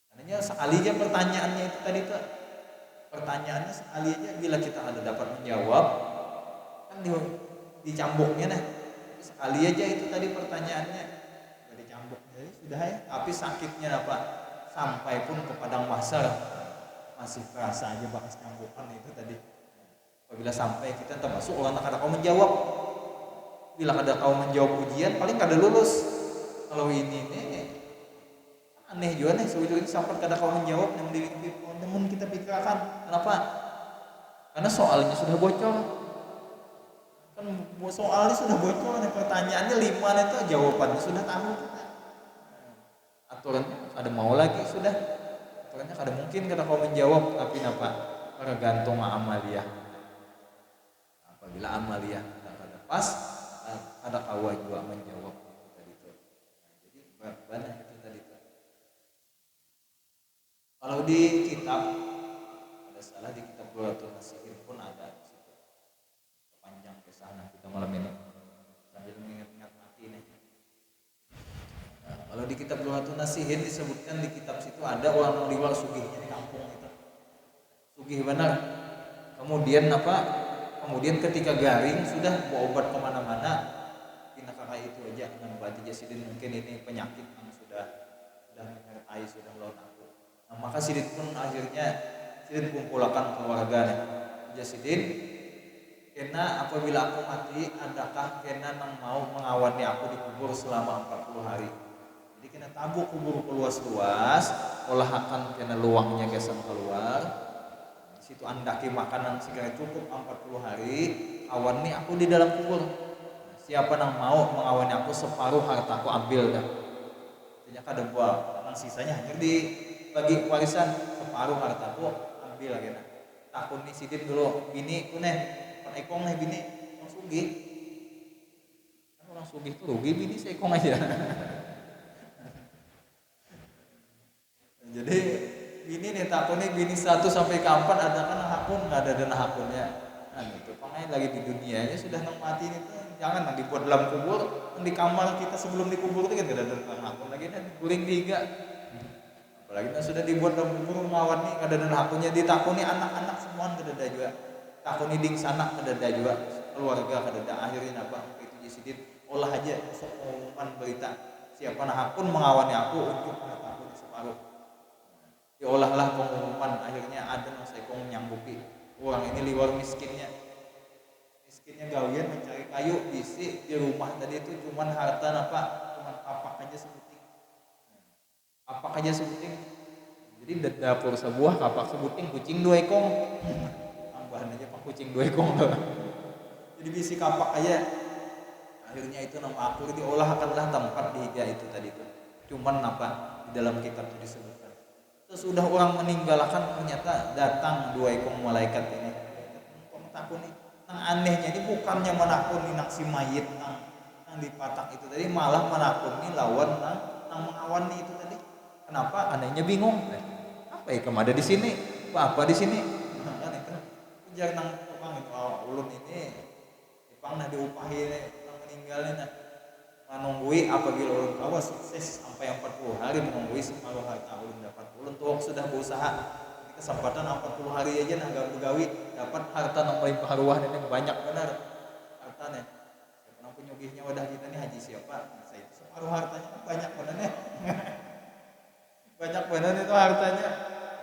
karena sekalinya pertanyaannya itu tadi tuh pertanyaannya sekali aja bila kita ada dapat menjawab kan dicambuknya nah sekali aja itu tadi pertanyaannya udah dicambuknya sudah ya tapi sakitnya apa sampai pun ke padang mahsyar masih terasa aja bakas cambukan itu tadi apabila sampai kita termasuk orang kada kau menjawab bila kada kau menjawab ujian paling kada lulus kalau ini aneh juga nih sebetulnya sampai kada kau menjawab namun kita pikirkan kenapa karena soalnya sudah bocor kan soalnya sudah bocor nih pertanyaannya 5 itu jawabannya sudah tahu kita aturannya ada mau lagi sudah aturannya kada mungkin kada kau menjawab tapi kenapa tergantung amalia Apabila amaliyah kita kada pas, ada kawa juga menjawab tadi itu. Jadi banyak itu tadi itu. Kalau di kitab ada salah di kitab Luratun Nasihin pun ada di situ. Panjang kisahnya kita malam ini sambil mengingat-ingat mati nih. Nah, kalau di kitab Luratun Nasihin disebutkan di kitab situ ada orang di luar sugihnya di kampung itu. Sugih benar. Kemudian Kemudian ketika garing sudah bawa obat kemana-mana, pindah kakak itu aja mengobati Sidin, mungkin ini penyakit yang sudah menyertai, sudah melawan aku. Nah, maka Sidin pun akhirnya kumpulkan keluarganya. Sidin, kena apabila aku mati, adakah kena nang mau mengawani aku dikubur selama 40 hari. Jadi kena tabuk kubur luas-luas, olah akan kena luangnya gesan keluar. Situ andaki makanan segala cukup 40 hari, awan nih aku di dalam kubur. Siapa yang mau mengawani aku separuh hartaku ambil dah. Ternyata ada buah, sisanya hanya dibagi warisan, separuh hartaku ambil lagi nah. Takut nih Sidin dulu, bini ku nih, ekong nih bini, orang sugih. Kan orang sugih tuh rugi bini seekong aja. Jadi bini nih takutnya bini 1 sampai kapan ada kan hakun, nggak ada dana hakunnya. Nah gitu, makanya lagi di dunianya sudah nang mati itu jangan nang dibuat dalam kubur, di kamar kita sebelum dikubur itu kan gak ada dana hakun lagi dan guling 3. Apalagi nang sudah dibuat dalam kubur mawar nih nggak ada dana hakunnya, ditakuni anak-anak semua nggak ada juga, takuni ding sanak nggak ada juga, keluarga nggak ada. Akhirnya apa? Itu Sidin olah aja pengumuman berita siapa nah hakun mengawani aku untuk hartaku separuh. Diolahlah pengumuman, akhirnya ada seekong nyanggupi orang ini liwar miskinnya gawian mencari kayu bisi di rumah tadi itu cuman harta cuman kapak aja sebuting, jadi dapur sebuah kapak sebuting kucing 2 ekong tambahan aja pak kucing 2 ekong jadi bisi kapak aja. Akhirnya itu nama akur diolah akanlah tempat di higa itu tadi itu cuman di dalam kitab itu disebut. Sesudah orang meninggalkan ternyata datang 2 ekong malaikat ini. Takuni. Nang anehnya ini bukannya menakuni nang si mayit nang dipatak itu tadi, malah menakuni lawan nang mengawani itu tadi. Kenapa? Anehnya bingung. Apa ya kemana di sini? Apa di sini? Kan itu. Ujar nang tukang itu ulun ini ipang nah diupahi nang meninggalnya. Menunggui apabila ulun kawa sukses sampai 40 hari menunggui separuh harta ulun dapat. Ulun tuh sudah berusaha ini kesempatan 40 hari aja nah gawi dapat harta nang melimpah ruah ini banyak benar hartanya. Siapa nang penyugihnya wadah kita nih haji siapa? Saya itu separuh hartanya banyak benar nih. Banyak benar itu hartanya.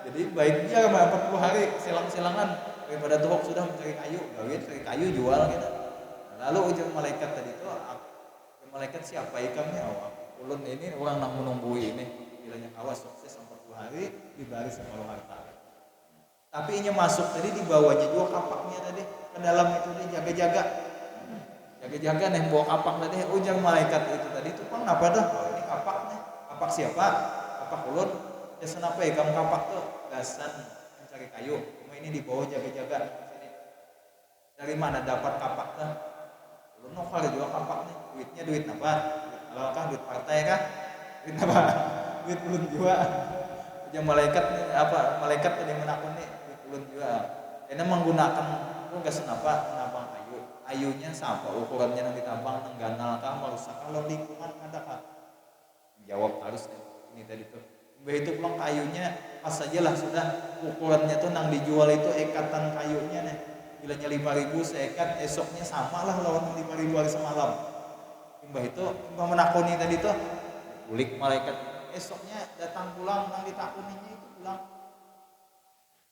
Jadi baik dia 40 hari silang-silangan daripada tuh sudah mencari kayu, gawi cari kayu jual gitu. Lalu ujar malaikat tadi itu malaikat siapa ikamnya ulun ini orang nang menunggui ini bilanya awas sukses 40 hari dibari separuh harta. Tapi ini masuk tadi dibawanya juga kapaknya tadi ke dalam itu dia jaga-jaga nih bawa kapak tadi ujar malaikat itu tadi itu pang apa dah ini kapaknya kapak siapa kapak ulun jasan apa ikam kapak tuh gasan mencari kayu cuma ini dibawa jaga-jaga dari mana dapat kapak tuh ulun nokal juga kapak nih duitnya duit apa? Kalau kah duit partai kah? Duit apa? Duit ulun juga. Yang malaikat tadi menakuni duit ulun juga. Karena menggunakan gasan menabang kayu. Ayunya siapa? Ukurannya yang ditambang nang ganal kah merusak kalau lingkungan ada kah? Jawab harus ini tadi tuh. Begitu pulang kayunya pas saja lah sudah ukurannya tuh nang dijual itu ekatan kayunya nih. Bilanya 5.000 seekat, esoknya sama lah lawan 5.000 hari semalam. Mbah itu mbah menakuni tadi tuh bulik malaikat esoknya datang pulang nang ditakuninya itu pulang.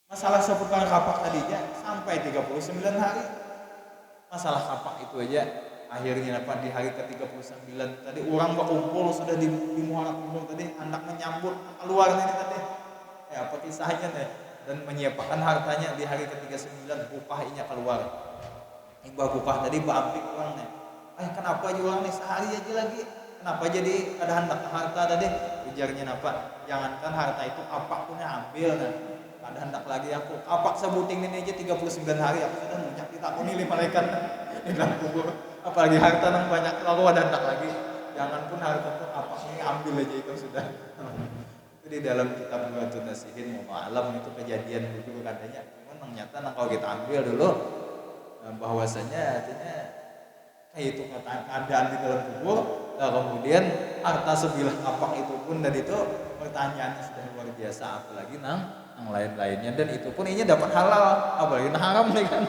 Masalah seputar kapak tadinya sampai 39 hari. Masalah kapak itu aja akhirnya di hari ke-39 tadi orang berkumpul sudah di muara kubur tadi anak menyambut keluar ini tadi. Apa kisahnya nih dan menyiapkan hartanya di hari ke-39 bupahnya keluar. Imbah bupah tadi bampik orang nih. Kenapa jual nih sehari aja lagi? Kenapa jadi ada harta tadi? Ujarnya apa? Jangankan harta itu apapun yang ambil nah. ada hendak lagi aku kapak sebuting ini aja 39 hari aku sudah menyakiti aku nih malaikat di dalam kubur, apalagi harta yang banyak kalau ada hendak lagi, jangan pun harta pun kapak ini ambil aja itu sudah. Itu di dalam kitab Buatun Nasihin mau alam itu kejadian dulu katanya, cuman ternyata kalau kita ambil dulu bahwasanya artinya kayak itu keadaan di dalam kubur, kemudian harta sebilah kapak itu pun, dan itu pertanyaannya sudah luar biasa, apalagi yang lain-lainnya, dan itu pun ini dapat halal, apalagi haram nih kan.